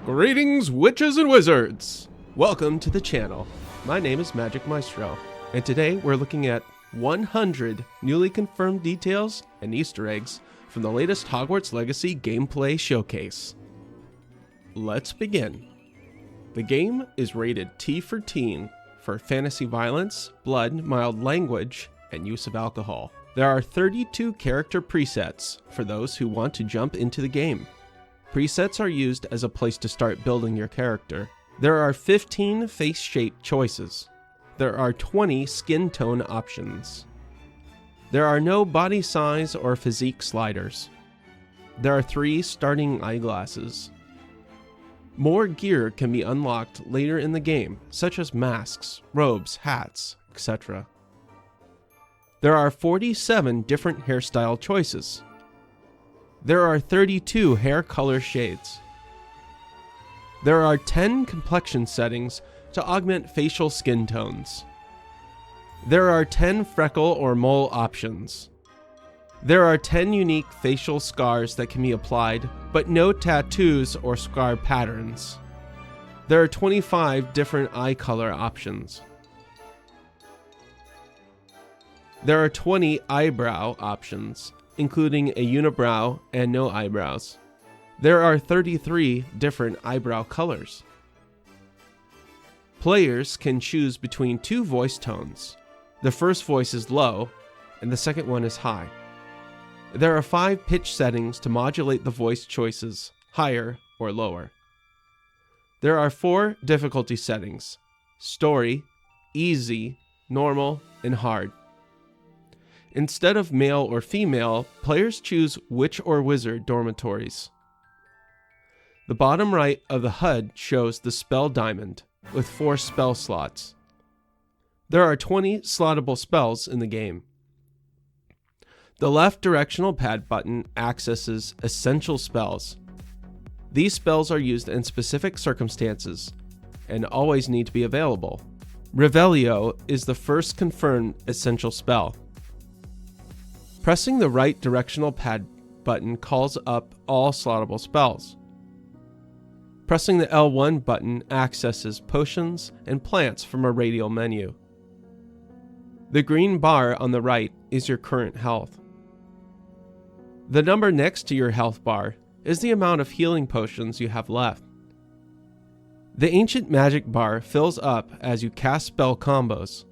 Greetings, witches and wizards! Welcome to the channel. My name is Magic Maestro, and today we're looking at 100 newly confirmed details and Easter eggs from the latest Hogwarts Legacy gameplay showcase. Let's begin. The game is rated T for teen for fantasy violence, blood, mild language, and use of alcohol. There are 32 character presets for those who want to jump into the game. Presets are used as a place to start building your character. There are 15 face shape choices. There are 20 skin tone options. There are no body size or physique sliders. There are 3 starting eyeglasses. More gear can be unlocked later in the game, such as masks, robes, hats, etc. There are 47 different hairstyle choices. There are 32 hair color shades. There are 10 complexion settings to augment facial skin tones. There are 10 freckle or mole options. There are 10 unique facial scars that can be applied, but no tattoos or scar patterns. There are 25 different eye color options. There are 20 eyebrow options, including a unibrow and no eyebrows. There are 33 different eyebrow colors. Players can choose between 2 voice tones. The first voice is low, and the second one is high. There are 5 pitch settings to modulate the voice choices, higher or lower. There are 4 difficulty settings: story, easy, normal, and hard. Instead of male or female, players choose witch or wizard dormitories. The bottom right of the HUD shows the spell diamond, with 4 spell slots. There are 20 slottable spells in the game. The left directional pad button accesses essential spells. These spells are used in specific circumstances, and always need to be available. Revelio is the first confirmed essential spell. Pressing the right directional pad button calls up all slottable spells. Pressing the L1 button accesses potions and plants from a radial menu. The green bar on the right is your current health. The number next to your health bar is the amount of healing potions you have left. The ancient magic bar fills up as you cast spell combos.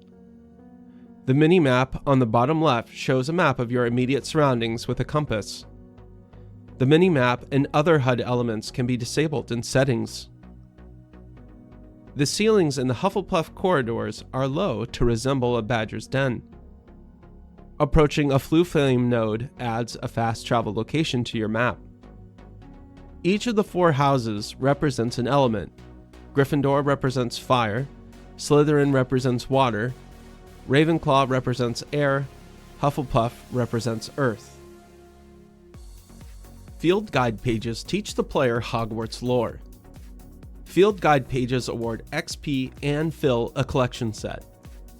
The mini-map on the bottom left shows a map of your immediate surroundings with a compass. The mini-map and other HUD elements can be disabled in settings. The ceilings in the Hufflepuff corridors are low to resemble a badger's den. Approaching a Floo-Flame node adds a fast travel location to your map. Each of the 4 houses represents an element. Gryffindor represents fire, Slytherin represents water, Ravenclaw represents air, Hufflepuff represents earth. Field guide pages teach the player Hogwarts lore. Field guide pages award XP and fill a collection set.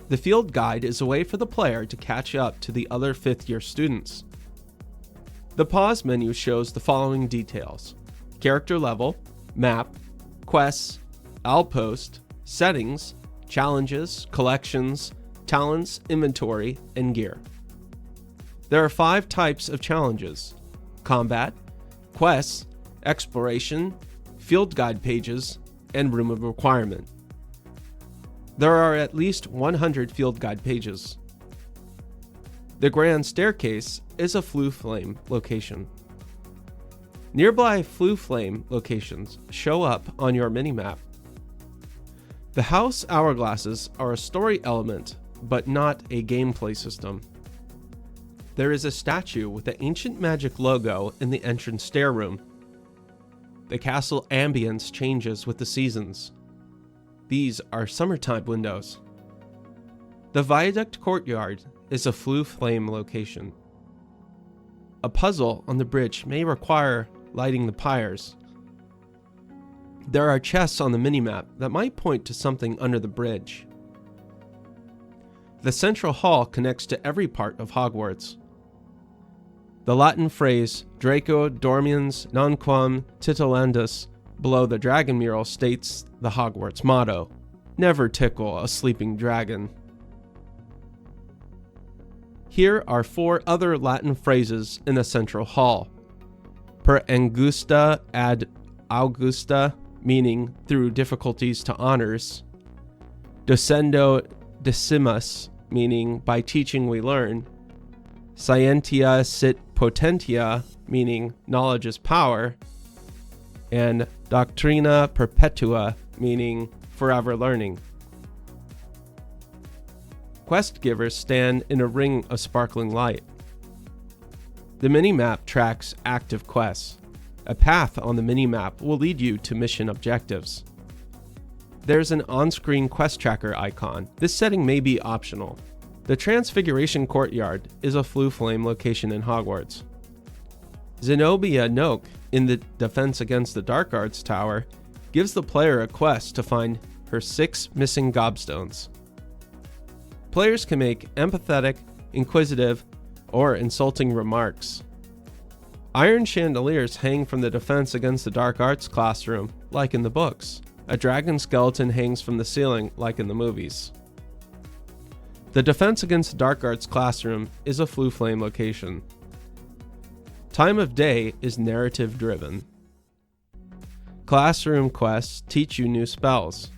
The field guide is a way for the player to catch up to the other 5th year students. The pause menu shows the following details: character level, map, quests, outpost, settings, challenges, collections, talents, inventory, and gear. There are 5 types of challenges: combat, quests, exploration, field guide pages, and room of requirement. There are at least 100 field guide pages. The Grand Staircase is a Floo-Flame location. Nearby Floo-Flame locations show up on your minimap. The house hourglasses are a story element, but not a gameplay system. There is a statue with the ancient magic logo in the entrance stair room. The castle ambience changes with the seasons. These are summertime windows. The Viaduct Courtyard is a Floo-Flame location. A puzzle on the bridge may require lighting the pyres. There are chests on the minimap that might point to something under the bridge. The central hall connects to every part of Hogwarts. The Latin phrase Draco dormiens nunquam titullandus below the dragon mural states the Hogwarts motto, "Never tickle a sleeping dragon." Here are 4 other Latin phrases in the central hall. Per angusta ad augusta, meaning through difficulties to honors. Docendo decimus, meaning by teaching we learn. Scientia sit potentia, meaning knowledge is power. And doctrina perpetua, meaning forever learning. Quest givers stand in a ring of sparkling light. The minimap tracks active quests. A path on the minimap will lead you to mission objectives. There's an on-screen quest tracker icon. This setting may be optional. The Transfiguration Courtyard is a Floo Flame location in Hogwarts. Zenobia Noak in the Defense Against the Dark Arts Tower gives the player a quest to find her 6 missing gobstones. Players can make empathetic, inquisitive, or insulting remarks. Iron chandeliers hang from the Defense Against the Dark Arts classroom, like in the books. A dragon skeleton hangs from the ceiling, like in the movies. The Defense Against the Dark Arts classroom is a Floo Flame location. Time of day is narrative driven. Classroom quests teach you new spells.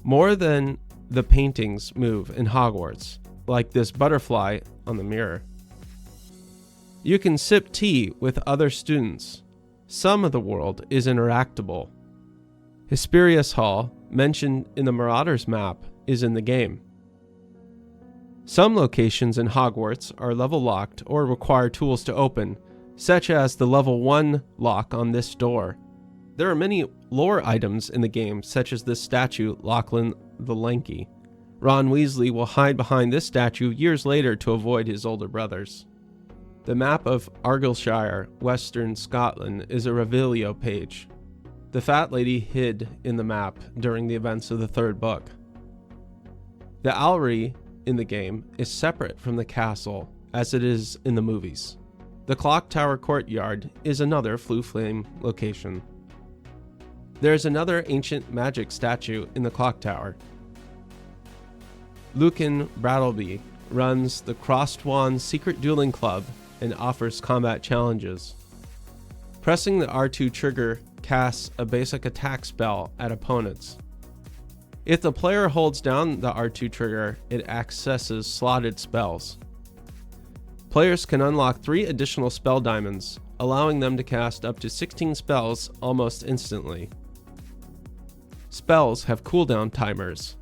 More than the paintings move in Hogwarts, like this butterfly on the mirror. You can sip tea with other students. Some of the world is interactable. Hesperius Hall, mentioned in the Marauders map, is in the game. Some locations in Hogwarts are level locked or require tools to open, such as the level 1 lock on this door. There are many lore items in the game, such as this statue, Lachlan the Lanky. Ron Weasley will hide behind this statue years later to avoid his older brothers. The map of Argyllshire, Western Scotland, is a Revelio page. The Fat Lady hid in the map during the events of the 3rd book. The Owlry in the game is separate from the castle, as it is in the movies. The Clock Tower Courtyard is another Floo Flame location. There is another ancient magic statue in the Clock Tower. Lucan Brattleby runs the Crossed-Wand Secret Dueling Club and offers combat challenges. Pressing the R2 trigger casts a basic attack spell at opponents. If the player holds down the R2 trigger, it accesses slotted spells. Players can unlock 3 additional spell diamonds, allowing them to cast up to 16 spells almost instantly. Spells have cooldown timers.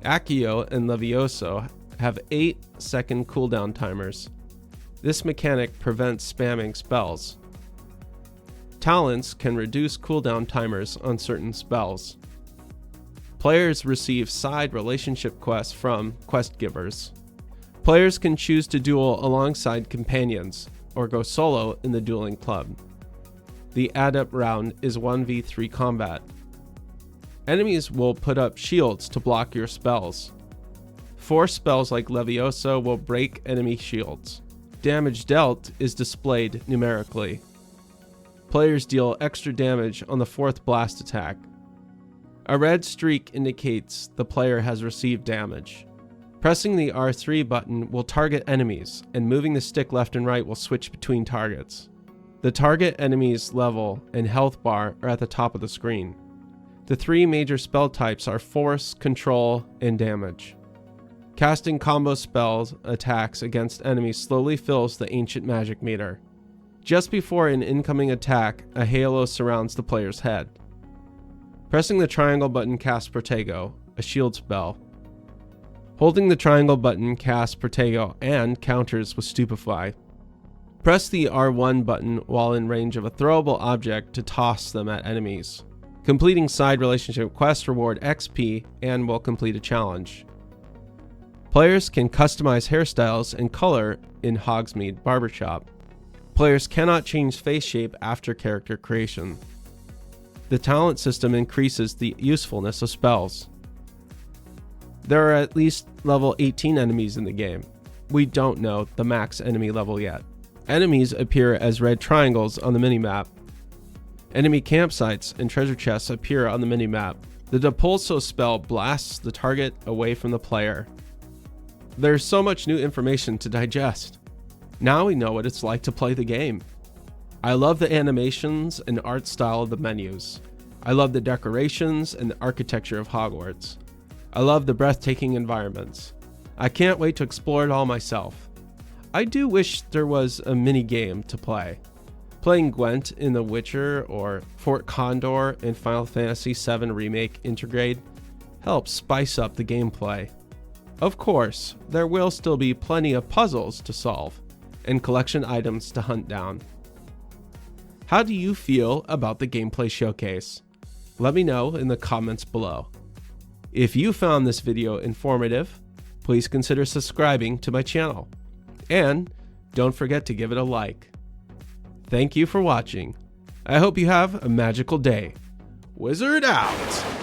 Accio and Levioso have 8-second cooldown timers. This mechanic prevents spamming spells. Talents can reduce cooldown timers on certain spells. Players receive side relationship quests from quest givers. Players can choose to duel alongside companions, or go solo in the dueling club. The adept round is 1v3 combat. Enemies will put up shields to block your spells. 4 spells like Levioso will break enemy shields. Damage dealt is displayed numerically. Players deal extra damage on the 4th blast attack. A red streak indicates the player has received damage. Pressing the R3 button will target enemies, and moving the stick left and right will switch between targets. The target enemy's level and health bar are at the top of the screen. The 3 major spell types are Force, Control, and Damage. Casting combo spells attacks against enemies slowly fills the ancient magic meter. Just before an incoming attack, a halo surrounds the player's head. Pressing the triangle button casts Protego, a shield spell. Holding the triangle button casts Protego and counters with Stupefy. Press the R1 button while in range of a throwable object to toss them at enemies. Completing side relationship quests reward XP and will complete a challenge. Players can customize hairstyles and color in Hogsmeade Barbershop. Players cannot change face shape after character creation. The talent system increases the usefulness of spells. There are at least level 18 enemies in the game. We don't know the max enemy level yet. Enemies appear as red triangles on the minimap. Enemy campsites and treasure chests appear on the minimap. The Depulso spell blasts the target away from the player. There's so much new information to digest. Now we know what it's like to play the game. I love the animations and art style of the menus. I love the decorations and the architecture of Hogwarts. I love the breathtaking environments. I can't wait to explore it all myself. I do wish there was a mini game to play. Playing Gwent in The Witcher or Fort Condor in Final Fantasy VII Remake Intergrade helps spice up the gameplay. Of course, there will still be plenty of puzzles to solve and collection items to hunt down. How do you feel about the gameplay showcase? Let me know in the comments below. If you found this video informative, please consider subscribing to my channel. And don't forget to give it a like. Thank you for watching. I hope you have a magical day. Wizard out!